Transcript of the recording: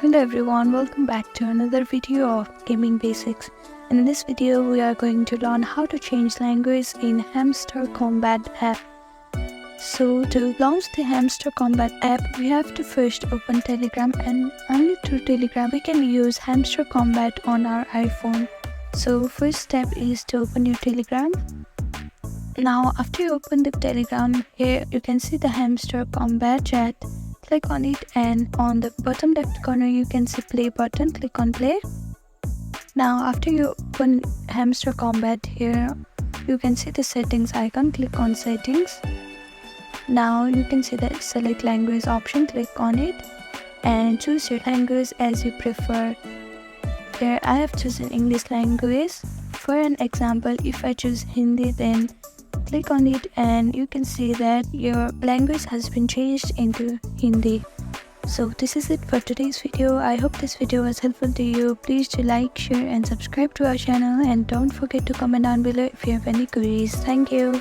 Hello everyone, welcome back to another video of Gaming Basics. In this video, we are going to learn how to change language in Hamster Kombat app. So to launch the Hamster Kombat app, we have to first open Telegram, and only through Telegram we can use Hamster Kombat on our iPhone. So first step is to open your Telegram. Now after you open the Telegram, here you can see the Hamster Kombat chat. Click on it, and on the bottom left corner you can see play button. Click on play. Now after you open Hamster Kombat, here you can see the settings icon. Click on settings. Now you can see the select language option. Click on it and choose your language as you prefer. Here I have chosen English language. For an example, if I choose Hindi, then click on it and you can see that your language has been changed into Hindi. So this is it for today's video. I hope this video was helpful to you. Please do like, share and subscribe to our channel, and don't forget to comment down below if you have any queries. Thank you.